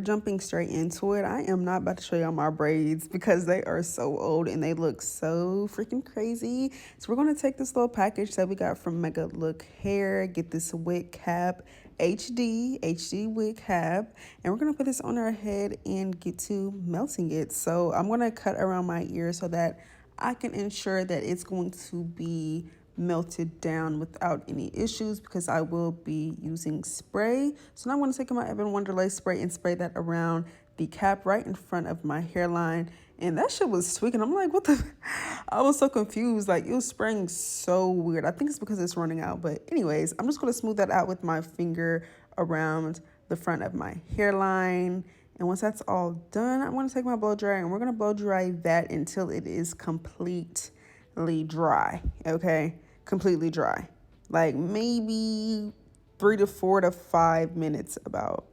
jumping straight into it. I am not about to show y'all my braids because they are so old and they look so freaking crazy. So we're going to take this little package that we got from Megalook hair, get this wig cap, HD wig cap, and we're going to put this on our head and get to melting it. So I'm going to cut around my ear so that I can ensure that it's going to be melted down without any issues because I will be using spray. So now I'm going to take my Evan Wonderlay spray and spray that around the cap right in front of my hairline. And that shit was tweaking. I'm like, what the? I was so confused. Like, it was spraying so weird. I think it's because it's running out. But anyways, I'm just going to smooth that out with my finger around the front of my hairline. And once that's all done, I'm going to take my blow dryer and we're going to blow dry that until it is completely dry. Okay, completely dry, like maybe 3 to 4 to 5 minutes about.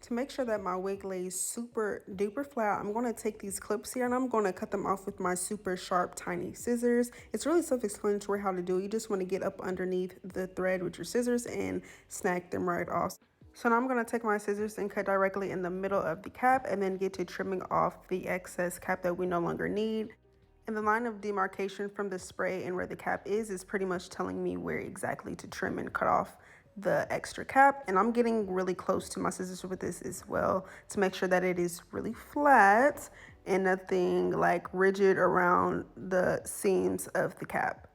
To make sure that my wig lays super duper flat, I'm going to take these clips here and I'm going to cut them off with my super sharp tiny scissors. It's really self-explanatory how to do it. You just want to get up underneath the thread with your scissors and snag them right off. So now I'm going to take my scissors and cut directly in the middle of the cap and then get to trimming off the excess cap that we no longer need. And the line of demarcation from the spray and where the cap is pretty much telling me where exactly to trim and cut off the extra cap. And I'm getting really close to my scissors with this as well to make sure that it is really flat and nothing like rigid around the seams of the cap.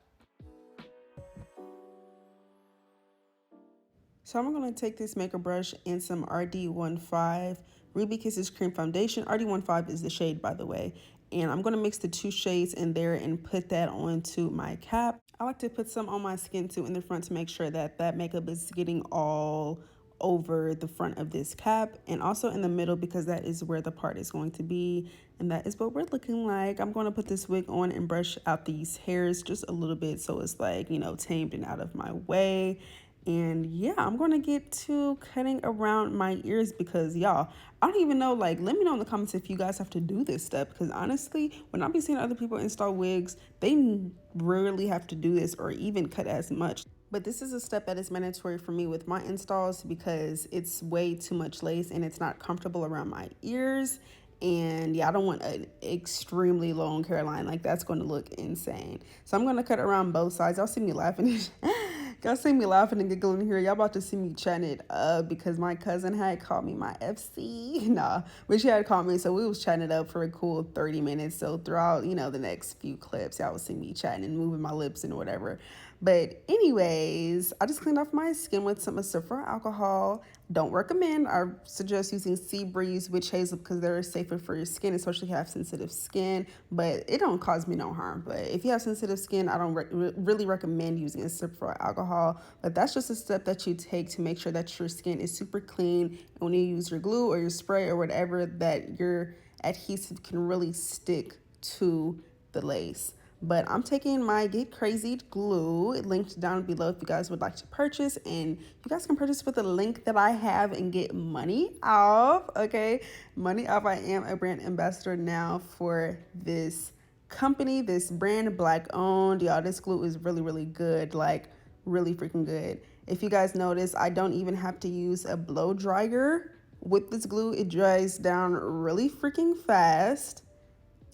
So I'm going to take this makeup brush and some RD15 Ruby Kisses Cream Foundation. RD15 is the shade, by the way. And I'm going to mix the two shades in there and put that onto my cap. I like to put some on my skin too in the front to make sure that that makeup is getting all over the front of this cap and also in the middle because that is where the part is going to be. And that is what we're looking like. I'm going to put this wig on and brush out these hairs just a little bit so it's like, you know, tamed and out of my way. And yeah, I'm going to get to cutting around my ears because y'all, I don't even know, like, let me know in the comments if you guys have to do this step because honestly, when I be seeing other people install wigs, they rarely have to do this or even cut as much. But this is a step that is mandatory for me with my installs because it's way too much lace and it's not comfortable around my ears. And yeah, I don't want an extremely long hairline. Like, that's going to look insane. So I'm going to cut around both sides. Y'all see me laughing. Y'all see me laughing and giggling here. Y'all about to see me chatting it up because my cousin had called me my FC. Nah, but she had called me. So we was chatting it up for a cool 30 minutes. So throughout, you know, the next few clips, y'all will see me chatting and moving my lips and whatever. But anyways, I just cleaned off my skin with some Sephora alcohol. Don't recommend. I suggest using Sea Breeze Witch Hazel because they're safer for your skin, especially if you have sensitive skin. But it don't cause me no harm. But if you have sensitive skin, I don't really recommend using a Sephora alcohol. But that's just a step that you take to make sure that your skin is super clean. And when you use your glue or your spray or whatever, that your adhesive can really stick to the lace. But I'm taking my Get Crazy glue, linked down below if you guys would like to purchase. And you guys can purchase with the link that I have and get money off, okay? Money off. I am a brand ambassador now for this company, this brand, Black owned. Y'all, this glue is really, really good, like really freaking good. If you guys notice, I don't even have to use a blow dryer with this glue. It dries down really freaking fast.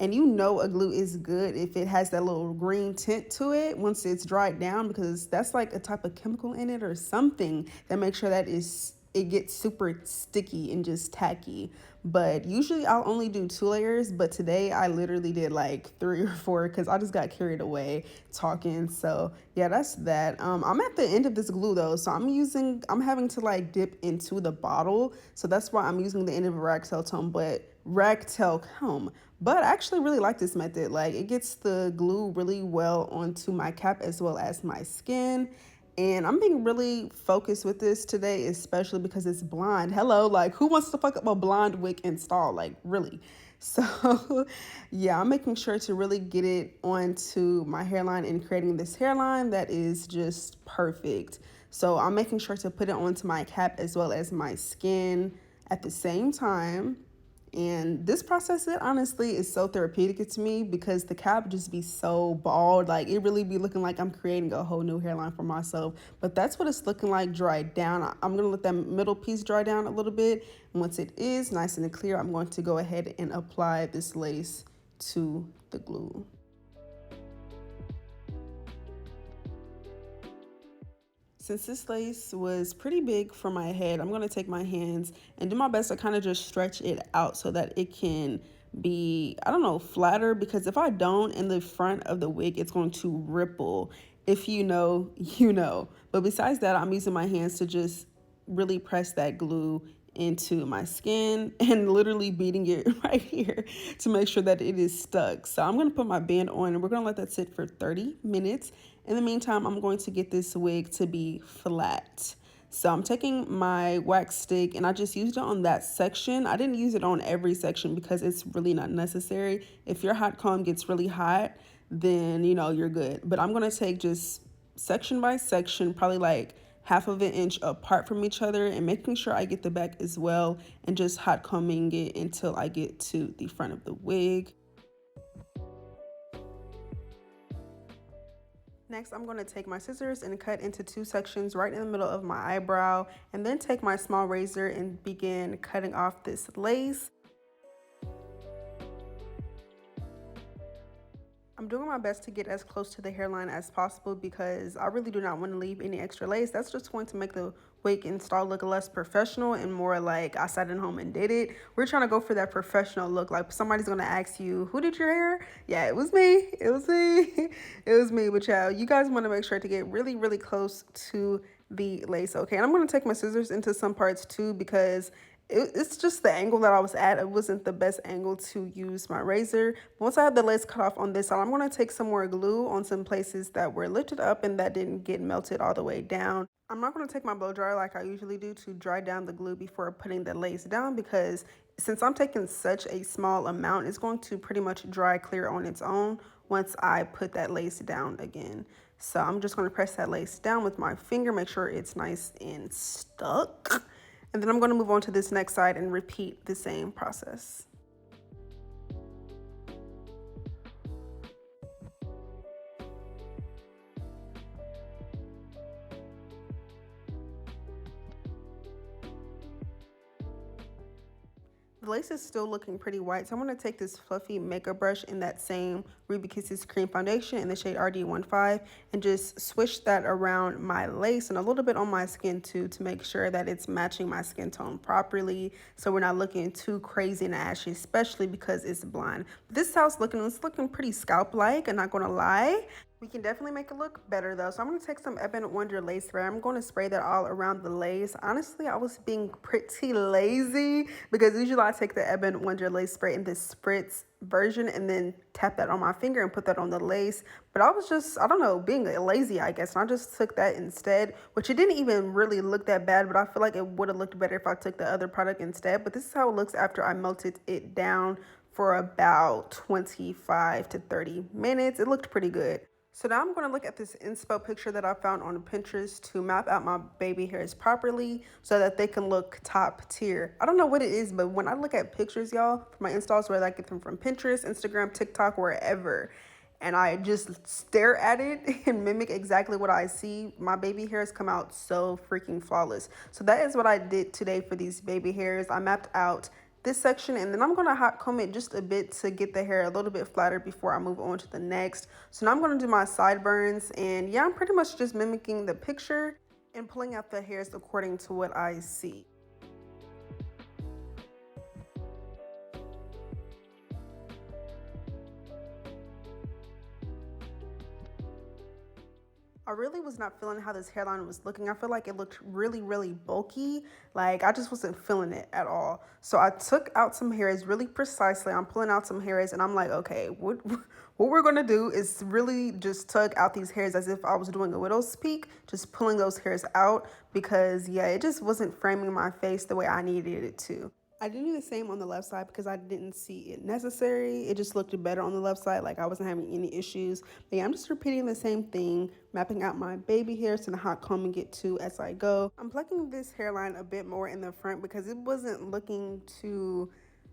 And you know a glue is good if it has that little green tint to it once it's dried down because that's like a type of chemical in it or something that makes sure that it gets super sticky and just tacky. But usually I'll only do 2 layers, but today I literally did like 3 or 4 because I just got carried away talking. So yeah, that's that. I'm at the end of this glue though, so I'm having to like dip into the bottle. So that's why I'm using the end of a ragtail comb. But I actually really like this method. Like, it gets the glue really well onto my cap as well as my skin. And I'm being really focused with this today, especially because it's blonde. Hello, like, who wants to fuck up a blonde wig install? Like, really? So yeah, I'm making sure to really get it onto my hairline and creating this hairline that is just perfect. So I'm making sure to put it onto my cap as well as my skin at the same time. And this process, it honestly is so therapeutic to me because the cap just be so bald. Like it really be looking like I'm creating a whole new hairline for myself. But that's what it's looking like dried down. I'm going to let that middle piece dry down a little bit. And once it is nice and clear, I'm going to go ahead and apply this lace to the glue. Since this lace was pretty big for my head, I'm going to take my hands and do my best to kind of just stretch it out so that it can be, I don't know, flatter, because if I don't, in the front of the wig, it's going to ripple. If you know, you know. But besides that, I'm using my hands to just really press that glue into my skin and literally beating it right here to make sure that it is stuck. So I'm going to put my band on and we're going to let that sit for 30 minutes. In the meantime, I'm going to get this wig to be flat. So I'm taking my wax stick and I just used it on that section. I didn't use it on every section because it's really not necessary. If your hot comb gets really hot, then you know you're good. But I'm going to take just section by section, probably like half of an inch apart from each other, and making sure I get the back as well, and just hot combing it until I get to the front of the wig. Next, I'm going to take my scissors and cut into 2 sections right in the middle of my eyebrow, and then take my small razor and begin cutting off this lace. I'm doing my best to get as close to the hairline as possible because I really do not want to leave any extra lace. That's just going to make the wig install look less professional and more like I sat at home and did it. We're trying to go for that professional look. Like somebody's going to ask you, who did your hair? Yeah, it was me. It was me. It was me. But yeah, you guys want to make sure to get really, really close to the lace. Okay, and I'm going to take my scissors into some parts too because it's just the angle that I was at. It wasn't the best angle to use my razor. Once I have the lace cut off on this side, I'm going to take some more glue on some places that were lifted up and that didn't get melted all the way down. I'm not going to take my blow dryer like I usually do to dry down the glue before putting the lace down, because since I'm taking such a small amount, it's going to pretty much dry clear on its own once I put that lace down again. So I'm just going to press that lace down with my finger, make sure it's nice and stuck. And then I'm going to move on to this next side and repeat the same process. The lace is still looking pretty white, so I'm going to take this fluffy makeup brush in that same Ruby Kisses cream foundation in the shade RD15 and just swish that around my lace and a little bit on my skin too, to make sure that it's matching my skin tone properly, so we're not looking too crazy and ashy, especially because it's blonde. This is how it's looking pretty scalp-like, I'm not going to lie. We can definitely make it look better though. So I'm going to take some Ebon Wonder lace spray. I'm going to spray that all around the lace. Honestly, I was being pretty lazy because usually I take the Ebon Wonder lace spray in this spritz version and then tap that on my finger and put that on the lace. But I was just, I don't know, being lazy, I guess. And I just took that instead, which it didn't even really look that bad, but I feel like it would have looked better if I took the other product instead. But this is how it looks after I melted it down for about 25 to 30 minutes. It looked pretty good. So now I'm going to look at this inspo picture that I found on Pinterest to map out my baby hairs properly so that they can look top tier. I don't know what it is, but when I look at pictures, y'all, for my installs, whether I get them from Pinterest, Instagram, TikTok, wherever, and I just stare at it and mimic exactly what I see, my baby hairs come out so freaking flawless. So that is what I did today for these baby hairs. I mapped out this section and then I'm going to hot comb it just a bit to get the hair a little bit flatter before I move on to the next. So now I'm going to do my sideburns, and yeah, I'm pretty much just mimicking the picture and pulling out the hairs according to what I see. I really was not feeling how this hairline was looking. I feel like it looked really, really bulky. Like I just wasn't feeling it at all. So I took out some hairs really precisely. I'm pulling out some hairs and I'm like, okay, what we're gonna do is really just tug out these hairs as if I was doing a widow's peak, just pulling those hairs out, because yeah, it just wasn't framing my face the way I needed it to. I didn't do the same on the left side because I didn't see it necessary. It just looked better on the left side, like I wasn't having any issues. But yeah, I'm just repeating the same thing, mapping out my baby hairs and hot combing it too as I go. I'm plucking this hairline a bit more in the front because it wasn't looking too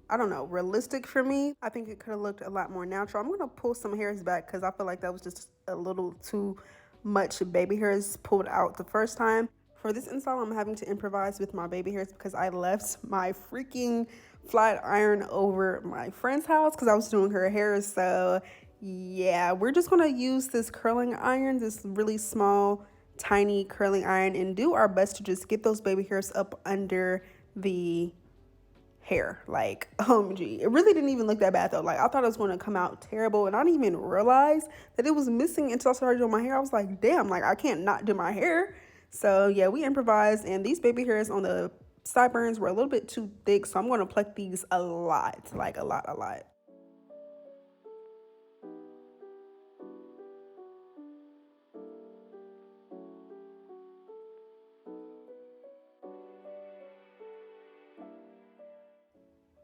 I don't know, realistic for me. I think it could have looked a lot more natural. I'm gonna pull some hairs back because I feel like that was just a little too much baby hairs pulled out the first time. For this install, I'm having to improvise with my baby hairs because I left my freaking flat iron over my friend's house because I was doing her hair. So yeah, we're just gonna use this curling iron, this really small, tiny curling iron, and do our best to just get those baby hairs up under the hair. Like, OMG, it really didn't even look that bad though. Like, I thought it was going to come out terrible, and I didn't even realize that it was missing until I started doing my hair. I was like, damn, like I can't not do my hair. So yeah, we improvised, and these baby hairs on the sideburns were a little bit too thick, so I'm going to pluck these a lot, like a lot.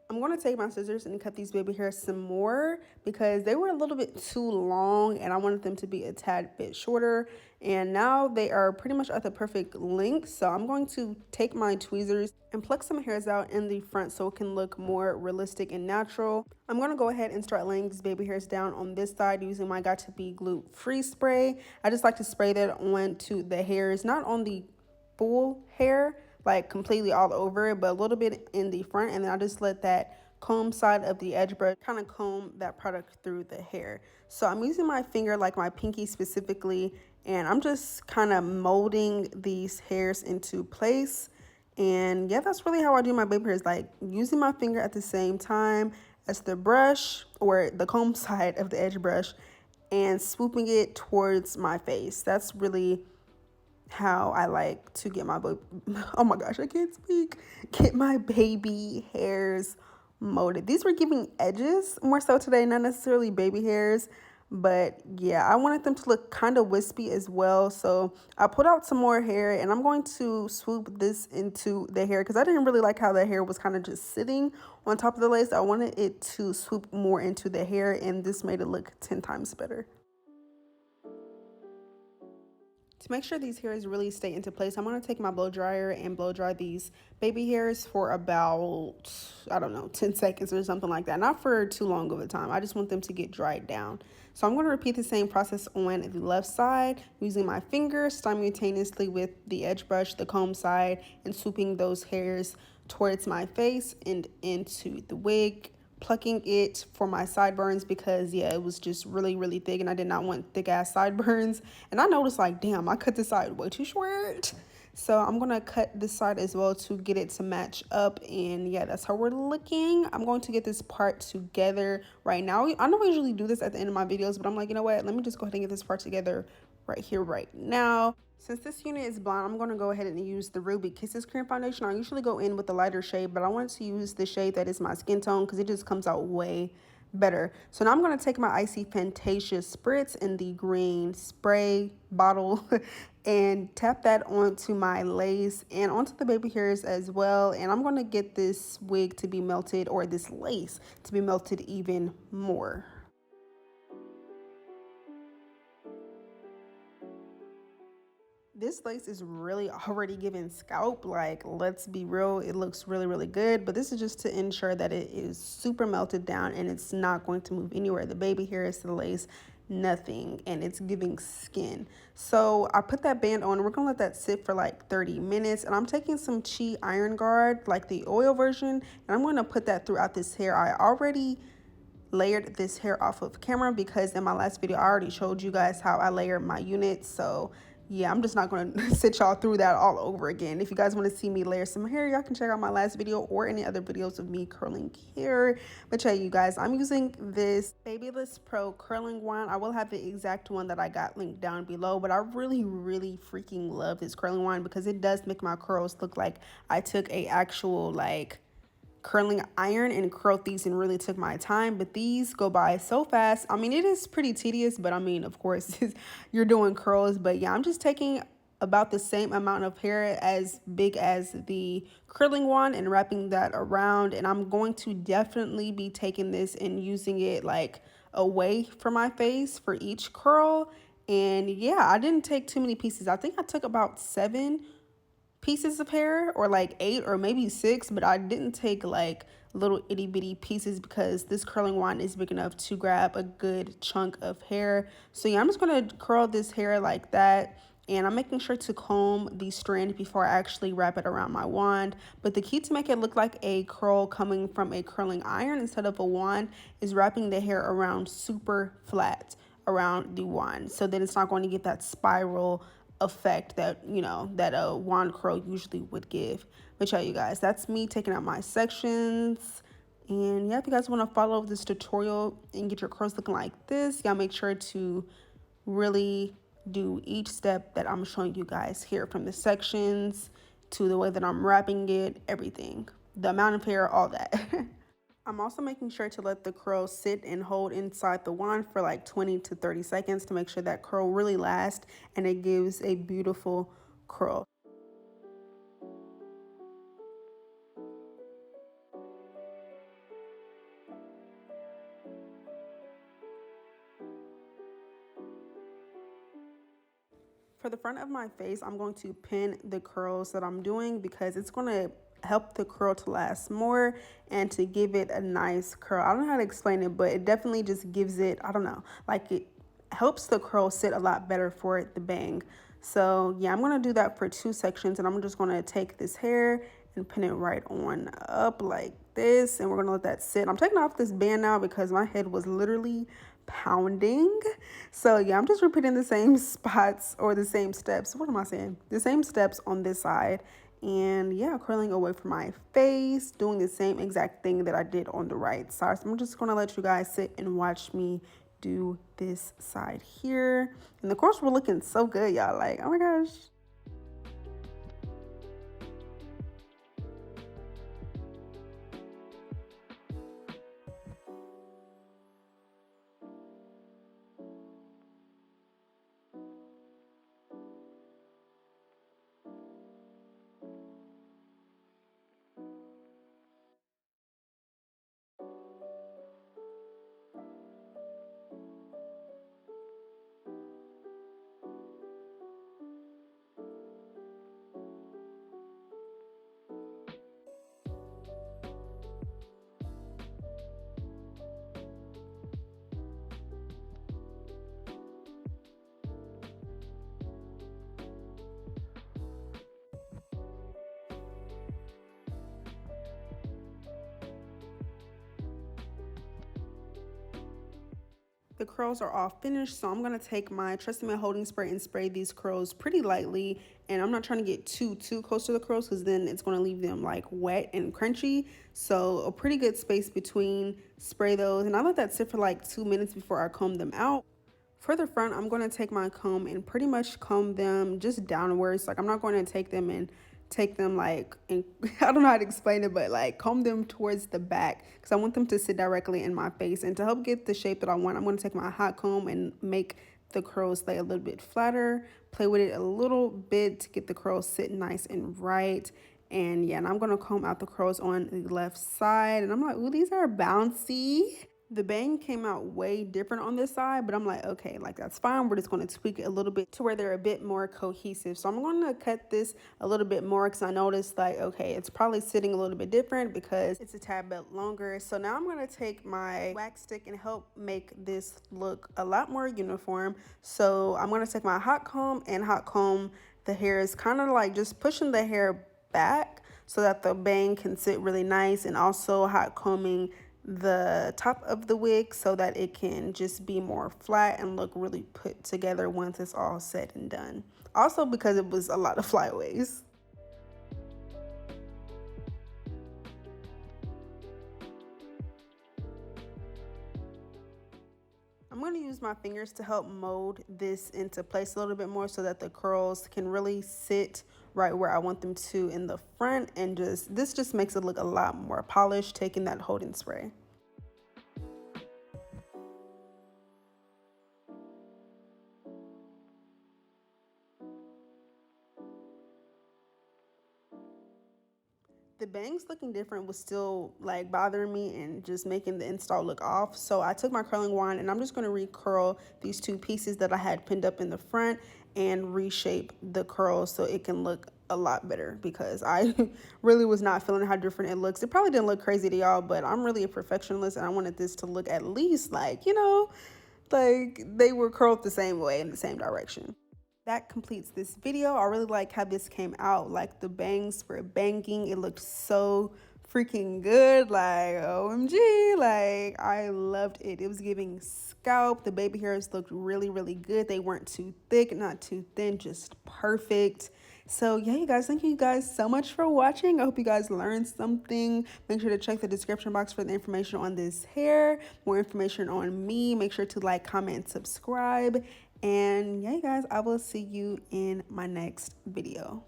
I'm going to take my scissors and cut these baby hairs some more because they were a little bit too long and I wanted them to be a tad bit shorter. And now they are pretty much at the perfect length. So I'm going to take my tweezers and pluck some hairs out in the front so it can look more realistic and natural. I'm going to go ahead and start laying these baby hairs down on this side using my Got to Be Glue Free spray. I just like to spray that onto the hairs, not on the full hair, like completely all over it, but a little bit in the front, and then I just let that comb side of the edge brush kind of comb that product through the hair. So I'm using my finger, like my pinky specifically, and I'm just kind of molding these hairs into place. And yeah, that's really how I do my baby hairs, like using my finger at the same time as the brush or the comb side of the edge brush and swooping it towards my face. That's really how I like to get my oh my gosh, I can't speak. Get my baby hairs molded. These were giving edges more so today, not necessarily baby hairs, but yeah, I wanted them to look kind of wispy as well. So I put out some more hair and I'm going to swoop this into the hair because I didn't really like how the hair was kind of just sitting on top of the lace. I wanted it to swoop more into the hair, and this made it look 10 times better. To make sure these hairs really stay into place, I'm going to take my blow dryer and blow dry these baby hairs for about, I don't know, 10 seconds or something like that. Not for too long of a time. I just want them to get dried down. So I'm going to repeat the same process on the left side using my fingers simultaneously with the edge brush, the comb side, and swooping those hairs towards my face and into the wig, plucking it for my sideburns because yeah, it was just really thick and I did not want thick ass sideburns. And I noticed like, damn, I cut this side way too short. So I'm gonna cut this side as well to get it to match up. And yeah, that's how we're looking. I'm going to get this part together right now. I know I usually do this at the end of my videos, but I'm like, you know what, let me just go ahead and get this part together right here right now. Since this unit is blonde, I'm going to go ahead and use the Ruby Kisses Cream Foundation. I usually go in with the lighter shade, but I wanted to use the shade that is my skin tone because it just comes out way better. So now I'm going to take my Icy Fantasia Spritz in the green spray bottle and tap that onto my lace and onto the baby hairs as well. And I'm going to get this wig to be melted, or this lace to be melted even more. This lace is really already giving scalp, like let's be real, it looks really good, but this is just to ensure that it is super melted down and it's not going to move anywhere. The baby hair is to the lace, nothing, and it's giving skin. So I put that band on. We're gonna let that sit for like 30 minutes, and I'm taking some Chi Iron Guard, like the oil version, and I'm going to put that throughout this hair. I already layered this hair off of camera because in my last video I already showed you guys how I layered my units. So yeah, I'm just not going to sit y'all through that all over again. If you guys want to see me layer some hair, y'all can check out my last video or any other videos of me curling hair. But yeah, you guys, I'm using this Babyless Pro curling wand. I will have the exact one that I got linked down below, but I really freaking love this curling wand because it does make my curls look like I took a actual like curling iron and curled these and really took my time. But these go by so fast. I mean, it is pretty tedious, but I mean, of course, you're doing curls. But yeah, I'm just taking about the same amount of hair as big as the curling wand and wrapping that around. And I'm going to definitely be taking this and using it like away from my face for each curl. And yeah, I didn't take too many pieces. I think I took about 7 pieces of hair, or like 8 or maybe 6, but I didn't take like little itty bitty pieces because this curling wand is big enough to grab a good chunk of hair. So yeah, I'm just gonna curl this hair like that. And I'm making sure to comb the strand before I actually wrap it around my wand. But the key to make it look like a curl coming from a curling iron instead of a wand is wrapping the hair around super flat around the wand, so then it's not going to get that spiral effect that, you know, that a wand curl usually would give. But yeah, you guys, that's me taking out my sections. And yeah, if you guys want to follow this tutorial and get your curls looking like this, y'all make sure to really do each step that I'm showing you guys here, from the sections to the way that I'm wrapping it, everything, the amount of hair, all that. I'm also making sure to let the curl sit and hold inside the wand for like 20 to 30 seconds to make sure that curl really lasts and it gives a beautiful curl. For the front of my face, I'm going to pin the curls that I'm doing because it's going to help the curl to last more and to give it a nice curl. I don't know how to explain it, but it definitely just gives it, I don't know, like it helps the curl sit a lot better for the bang. So yeah, I'm going to do that for 2 sections, and I'm just going to take this hair and pin it right on up like this, and we're going to let that sit. I'm taking off this band now because my head was literally pounding. So yeah, I'm just repeating the same spots, or the same steps. What am I saying? The same steps on this side. And yeah, curling away from my face, doing the same exact thing that I did on the right side. So I'm just going to let you guys sit and watch me do this side here. And the curls were looking so good, y'all. Like, oh my gosh. The curls are all finished, so I'm going to take my Trusty Man holding spray and spray these curls pretty lightly. And I'm not trying to get too close to the curls because then it's going to leave them like wet and crunchy. So a pretty good space between, spray those, and I let that sit for like 2 minutes before I comb them out. For the front, I'm going to take my comb and pretty much comb them just downwards. Like, I'm not going to take them and take them like, and I don't know how to explain it, but like comb them towards the back because I want them to sit directly in my face. And to help get the shape that I want, I'm going to take my hot comb and make the curls lay a little bit flatter, play with it a little bit to get the curls sit nice and right. And yeah, and I'm going to comb out the curls on the left side. And I'm like, ooh, these are bouncy. The bang came out way different on this side, but I'm like, okay, like that's fine. We're just going to tweak it a little bit to where they're a bit more cohesive. So I'm going to cut this a little bit more because I noticed like, okay, it's probably sitting a little bit different because it's a tad bit longer. So now I'm going to take my wax stick and help make this look a lot more uniform. So I'm going to take my hot comb and hot comb the hairs, kind of like just pushing the hair back so that the bang can sit really nice, and also hot combing the top of the wig so that it can just be more flat and look really put together once it's all said and done. Also because it was a lot of flyaways. I'm going to use my fingers to help mold this into place a little bit more so that the curls can really sit right where I want them to in the front, and this just makes it look a lot more polished, taking that holding spray. The bangs looking different was still like bothering me and just making the install look off. So I took my curling wand and I'm just going to recurl these 2 pieces that I had pinned up in the front and reshape the curls so it can look a lot better because I really was not feeling how different it looks. It probably didn't look crazy to y'all, but I'm really a perfectionist and I wanted this to look at least like, you know, like they were curled the same way in the same direction. That completes this video. I really like how this came out. Like the bangs were banging. It looked so freaking good. Like OMG. Like I loved it. It was giving scalp. The baby hairs looked really, really good. They weren't too thick, not too thin, just perfect. So yeah, you guys, thank you guys so much for watching. I hope you guys learned something. Make sure to check the description box for the information on this hair, more information on me. Make sure to like, comment, subscribe. And yeah, you guys, I will see you in my next video.